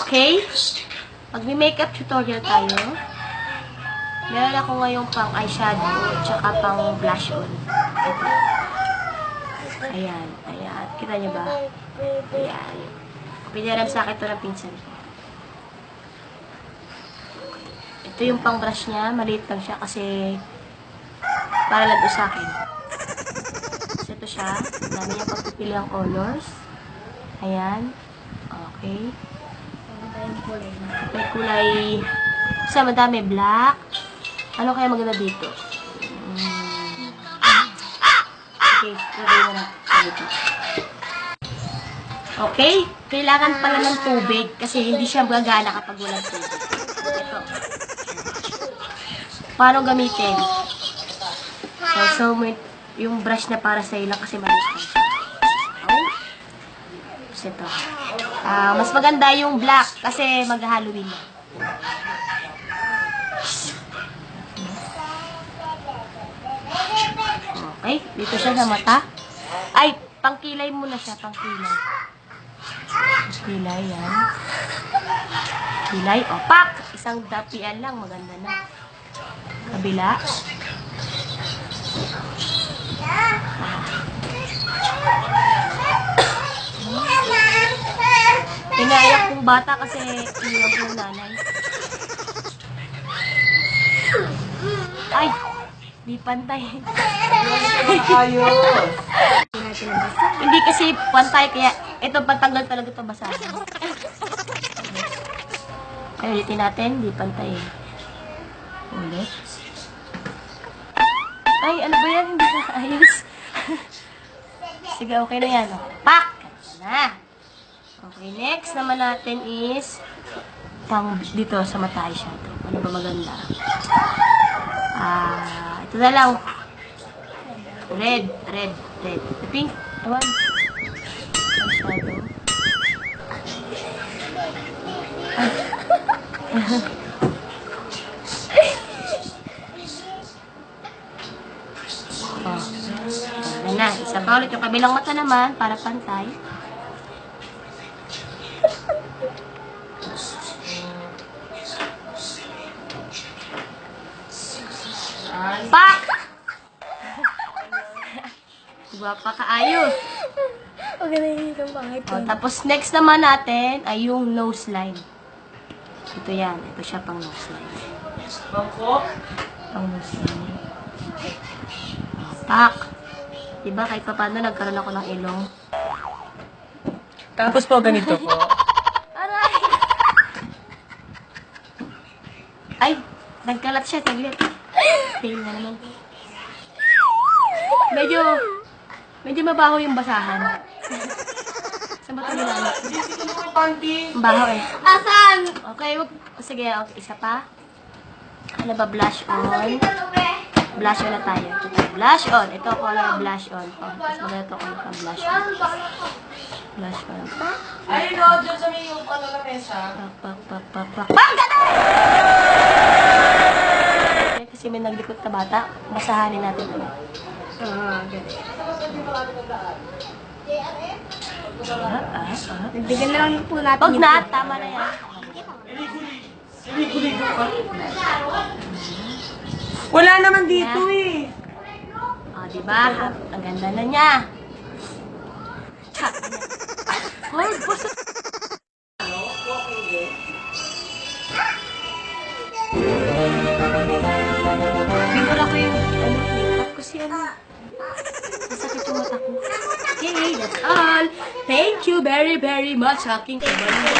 Okay. Mag-makeup tutorial tayo. Meron ako ngayong pang eyeshadow tsaka pang blush on. Ito. Ayan. Ayan. Kita niyo ba? Ayan. Pinaram sa akin ito ng pinsan ko. Ito yung pang brush niya. Maliit lang siya kasi para lang ito sa akin. So, ito siya. Dami niya pagpipili ang colors. Ayan. Okay. May kulay. Sa madami black. Ano kaya maganda dito? Okay, lagay mo na dito. Okay, kailangan pala ng tubig kasi hindi siya gagana kapag walang tubig. Ito. Paano gamitin? So yung brush na para sa ilang kasi maliit lang siya. So, ito. Mas maganda yung black kasi mag-Halloween na. Okay, dito siya sa mata. Ay, pangkilay muna siya, pangkilay. Pangkilay, yan. Kilay, opak! Isang dapian lang, maganda na. Kabila. Pinayak kong bata kasi iniyak yung nanay. Ay! Di pantay. Hindi kasi pantay, kaya ito pantanggal talaga ito basahin. Ay, ulitin natin. Di pantay. Ulit. Ay, ano ba yan? Hindi na ayos. Sige, okay na yan. Pak! Na. Okay, next naman natin is pang dito sa mata eyeshadow. Ano ba maganda? Ito na lang. Red. The pink. Ewan. Eyeshadow. Ayan na. Isa pa ulit. Yung kabilang mata naman para pantay. Pak! Guwapa ka, ayos. Okay na yun yung pangit. Tapos next naman natin ay yung nose line. Ito yan. Ito siya pang nose line. Pang nose line. Pak! Diba kahit pa paano nagkaroon ako ng ilong. Tapos po ganito po. Aray! Ay! Nagkalat siya. Taglit. Fail na naman. Medyo mabaho yung basahan. Saan ba ito nilalak? Mabaho eh. Asan? Okay, sige, okay, isa pa. Ano ba, blush on? Blush on na tayo. Blush on. Ito, color blush on. Mas maganda ito kung blush on. Blush on. Ay, no, dyan sa may yung ano na mesa. Pak! Ganun! Kasi may naglikot na bata, basahanin natin ito. Ganun. Nagbigan na lang po natin. Huwag na, tama na yan. Ligo-ligo ka. Wala naman dito eh. Diba? Ang ganda na niya. Hoy, basta. Bigura ko yung makeup ko siya. Masakit yung mata ko. Okay, that's all. Thank you very, very much. Aking kabalik.